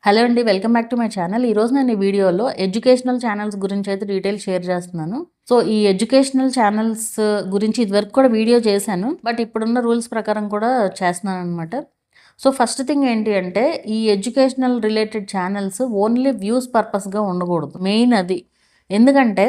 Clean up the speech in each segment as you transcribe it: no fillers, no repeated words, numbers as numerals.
Hello అండి, welcome back to my channel. ఈరోజు నేను ఈ వీడియోలో ఎడ్యుకేషనల్ ఛానల్స్ గురించి అయితే డీటెయిల్స్ షేర్ చేస్తున్నాను. సో ఈ ఎడ్యుకేషనల్ ఛానల్స్ గురించి ఇదివరకు కూడా వీడియో చేశాను, బట్ ఇప్పుడున్న రూల్స్ ప్రకారం కూడా చేస్తున్నాను అనమాట. సో ఫస్ట్ థింగ్ ఏంటి అంటే, ఈ educational related channels only views పర్పస్గా ఉండకూడదు. మెయిన్ అది. ఎందుకంటే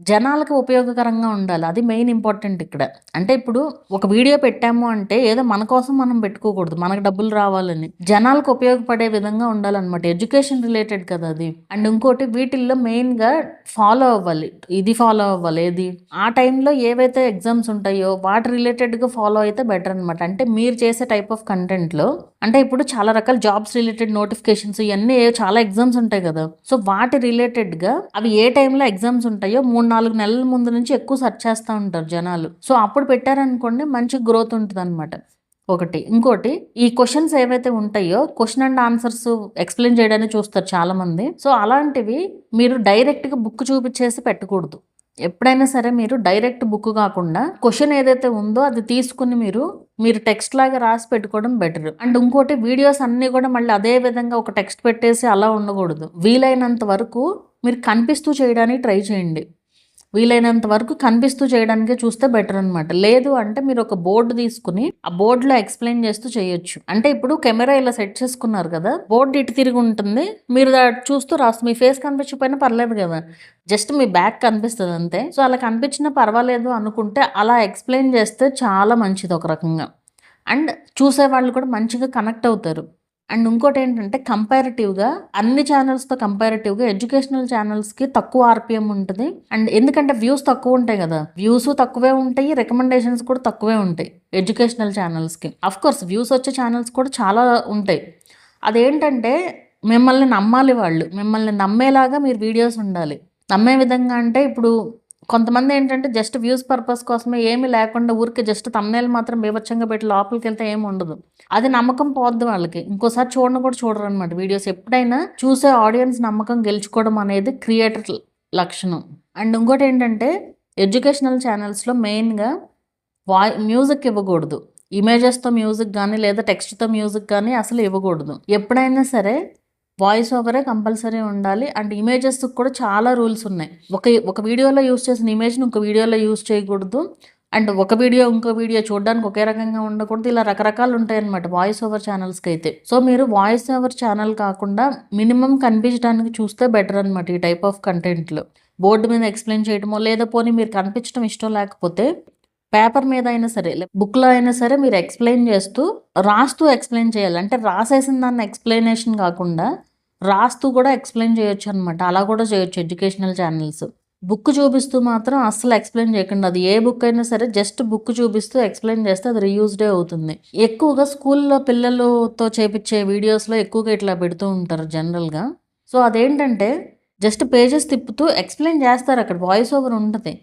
జనాలకు ఉపయోగకరంగా ఉండాలి. అది మెయిన్ ఇంపార్టెంట్ ఇక్కడ. అంటే ఇప్పుడు ఒక వీడియో పెట్టాము అంటే ఏదో మన కోసం మనం పెట్టుకోకూడదు, మనకు డబ్బులు రావాలని. జనాలకు ఉపయోగపడే విధంగా ఉండాలన్నమాట. ఎడ్యుకేషన్ రిలేటెడ్ కదా అది. అండ్ ఇంకోటి, వీటిల్లో మెయిన్గా ఫాలో అవ్వాలి. ఇది ఫాలో అవ్వాలి. ఏది ఆ టైంలో ఏవైతే ఎగ్జామ్స్ ఉంటాయో వాటి రిలేటెడ్గా ఫాలో అయితే బెటర్ అనమాట. అంటే మీరు చేసే టైప్ ఆఫ్ కంటెంట్లో, అంటే ఇప్పుడు చాలా రకాల జాబ్స్ రిలేటెడ్ నోటిఫికేషన్స్ ఇవన్నీ చాలా ఎగ్జామ్స్ ఉంటాయి కదా. సో వాటి రిలేటెడ్గా అవి ఏ టైంలో ఎగ్జామ్స్ ఉంటాయో 3-4 నెలల ముందు నుంచి ఎక్కువ సెర్చ్ చేస్తూ ఉంటారు జనాలు. సో అప్పుడు పెట్టారనుకోండి, మంచి గ్రోత్ ఉంటుంది అనమాట. ఒకటి. ఇంకోటి, ఈ క్వశ్చన్స్ ఏవైతే ఉంటాయో క్వశ్చన్ అండ్ ఆన్సర్స్ ఎక్స్ప్లెయిన్ చేయడానికి చూస్తారు చాలా మంది. సో అలాంటివి మీరు డైరెక్ట్గా బుక్ చూపించేసి పెట్టకూడదు. ఎప్పుడైనా సరే మీరు డైరెక్ట్ బుక్ కాకుండా క్వశ్చన్ ఏదైతే ఉందో అది తీసుకుని మీరు టెక్స్ట్ లాగా రాసి పెట్టుకోవడం బెటర్. అండ్ ఇంకోటి, వీడియోస్ అన్నీ కూడా మళ్ళీ అదే విధంగా ఒక టెక్స్ట్ పెట్టేసి అలా ఉండకూడదు. వీలైనంత వరకు మీరు కనిపిస్తూ చేయడానికి ట్రై చేయండి. వీలైనంత వరకు కనిపిస్తూ చేయడానికే చూస్తే బెటర్ అనమాట. లేదు అంటే మీరు ఒక బోర్డు తీసుకుని ఆ బోర్డులో ఎక్స్ప్లెయిన్ చేస్తూ చేయొచ్చు. అంటే ఇప్పుడు కెమెరా ఇలా సెట్ చేసుకున్నారు కదా, బోర్డు ఇటు తిరిగి ఉంటుంది, మీరు చూస్తూ రాస్తూ మీ ఫేస్ కనిపించకపోయినా పర్లేదు కదా, జస్ట్ మీ బ్యాక్ కనిపిస్తుంది అంతే. సో అలా కనిపించినా పర్వాలేదు అనుకుంటే అలా ఎక్స్ప్లెయిన్ చేస్తే చాలా మంచిది ఒక రకంగా. అండ్ చూసే వాళ్ళు కూడా మంచిగా కనెక్ట్ అవుతారు. అండ్ ఇంకోటి ఏంటంటే, కంపారిటివ్గా అన్ని ఛానల్స్తో కంపారిటివ్గా ఎడ్యుకేషనల్ ఛానల్స్కి తక్కువ ఆర్పిఎం ఉంటుంది. అండ్ ఎందుకంటే వ్యూస్ తక్కువ ఉంటాయి కదా, వ్యూస్ తక్కువే ఉంటాయి, రికమెండేషన్స్ కూడా తక్కువే ఉంటాయి ఎడ్యుకేషనల్ ఛానల్స్కి. అఫ్కోర్స్ వ్యూస్ వచ్చే ఛానల్స్ కూడా చాలా ఉంటాయి. అదేంటంటే మిమ్మల్ని నమ్మాలి, వాళ్ళు మిమ్మల్ని నమ్మేలాగా మీరు వీడియోస్ ఉండాలి. నమ్మే విధంగా అంటే ఇప్పుడు కొంతమంది ఏంటంటే జస్ట్ వ్యూస్ పర్పస్ కోసమే ఏమీ లేకుండా ఊరికి జస్ట్ తమ్నేల్ మాత్రం బీభత్సంగా పెట్టి లోపలికి వెళ్తే ఏమి ఉండదు. అది నమ్మకం పోద్ది వాళ్ళకి. ఇంకోసారి చూడను కూడా చూడరు అనమాట వీడియోస్. ఎప్పుడైనా చూసే ఆడియన్స్ నమ్మకం గెలుచుకోవడం అనేది క్రియేటర్ లక్షణం. అండ్ ఇంకోటి ఏంటంటే, ఎడ్యుకేషనల్ ఛానల్స్లో మెయిన్గా మ్యూజిక్ ఇవ్వకూడదు. ఇమేజెస్తో మ్యూజిక్ కానీ లేదా టెక్స్ట్తో మ్యూజిక్ కానీ అసలు ఇవ్వకూడదు. ఎప్పుడైనా సరే వాయిస్ ఓవరే కంపల్సరీ ఉండాలి. అండ్ ఇమేజెస్ కూడా చాలా రూల్స్ ఉన్నాయి. ఒక వీడియోలో యూస్ చేసిన ఇమేజ్ని ఇంకో వీడియోలో యూస్ చేయకూడదు. అండ్ ఒక వీడియో ఇంకో వీడియో చూడడానికి ఒకే రకంగా ఉండకూడదు. ఇలా రకరకాలు ఉంటాయి అన్నమాట వాయిస్ ఓవర్ ఛానల్స్కి అయితే. సో మీరు వాయిస్ ఓవర్ ఛానల్ కాకుండా మినిమం కనిపించడానికి చూస్తే బెటర్ అనమాట. ఈ టైప్ ఆఫ్ కంటెంట్లో బోర్డు మీద ఎక్స్ప్లెయిన్ చేయడమో, లేదా పోనీ మీరు కనిపించడం ఇష్టం లేకపోతే పేపర్ మీద అయినా సరే, బుక్లో అయినా సరే మీరు ఎక్స్ప్లెయిన్ చేస్తూ రాస్తూ ఎక్స్ప్లెయిన్ చేయాలి. అంటే రాసేసిన దాన్ని ఎక్స్ప్లెనేషన్ కాకుండా రాస్తూ కూడా ఎక్స్ప్లెయిన్ చేయొచ్చు అనమాట. అలా కూడా చేయొచ్చు ఎడ్యుకేషనల్ ఛానల్స్. బుక్ చూపిస్తూ మాత్రం అస్సలు ఎక్స్ప్లెయిన్ చేయకుండా, అది ఏ బుక్ అయినా సరే జస్ట్ బుక్ చూపిస్తూ ఎక్స్ప్లెయిన్ చేస్తే అది రీయూజ్డే అవుతుంది. ఎక్కువగా స్కూల్లో పిల్లలతో చేపించే వీడియోస్లో ఎక్కువగా ఇట్లా పెడుతూ ఉంటారు జనరల్గా. సో అదేంటంటే జస్ట్ పేజెస్ తిప్పుతూ ఎక్స్ప్లెయిన్ చేస్తారు, అక్కడ వాయిస్ ఓవర్ ఉంటుంది.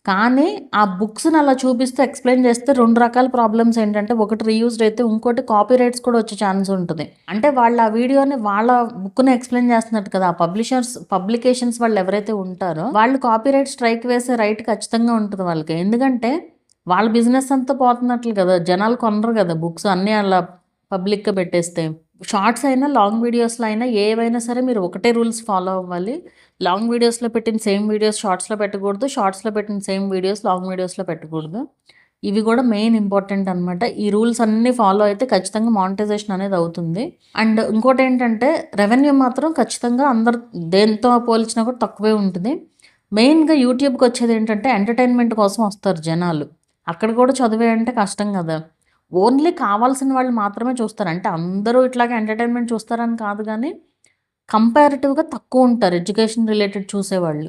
కానీ ఆ బుక్స్ని అలా చూపిస్తూ ఎక్స్ప్లెయిన్ చేస్తే 2 రకాల ప్రాబ్లమ్స్ ఏంటంటే, ఒకటి రీయూజ్డ్ అయితే, ఇంకోటి కాపీ రైట్స్ కూడా వచ్చే ఛాన్స్ ఉంటుంది. అంటే వాళ్ళు ఆ వీడియోని వాళ్ళ బుక్ని ఎక్స్ప్లెయిన్ చేస్తున్నట్టు కదా, ఆ పబ్లికేషన్స్ వాళ్ళు ఎవరైతే ఉంటారో వాళ్ళు కాపీ రైట్ స్ట్రైక్ వేసే రైట్ ఖచ్చితంగా ఉంటుంది వాళ్ళకి. ఎందుకంటే వాళ్ళ బిజినెస్ అంతా పోతున్నట్లు కదా, జనాలు కొనరు కదా బుక్స్ అన్నీ అలా పబ్లిక్గా పెట్టేస్తే. షార్ట్స్ అయినా లాంగ్ వీడియోస్లో అయినా ఏవైనా సరే మీరు ఒకటే రూల్స్ ఫాలో అవ్వాలి. లాంగ్ వీడియోస్లో పెట్టిన సేమ్ వీడియోస్ షార్ట్స్లో పెట్టకూడదు, షార్ట్స్లో పెట్టిన సేమ్ వీడియోస్ లాంగ్ వీడియోస్లో పెట్టకూడదు. ఇవి కూడా మెయిన్ ఇంపార్టెంట్ అనమాట. ఈ రూల్స్ అన్నీ ఫాలో అయితే ఖచ్చితంగా మానిటైజేషన్ అనేది అవుతుంది. అండ్ ఇంకోటి ఏంటంటే, రెవెన్యూ మాత్రం ఖచ్చితంగా అందరు దేంతో పోల్చినా కూడా తక్కువే ఉంటుంది. మెయిన్గా యూట్యూబ్కి వచ్చేది ఏంటంటే ఎంటర్టైన్మెంట్ కోసం వస్తారు జనాలు. అక్కడ కూడా చదివే అంటే కష్టం కదా. ఓన్లీ కావాల్సిన వాళ్ళు మాత్రమే చూస్తారు. అంటే అందరూ ఇట్లాగే ఎంటర్టైన్మెంట్ చూస్తారని కాదు, కానీ కంపారిటివ్గా తక్కువ ఉంటారు ఎడ్యుకేషన్ రిలేటెడ్ చూసేవాళ్ళు.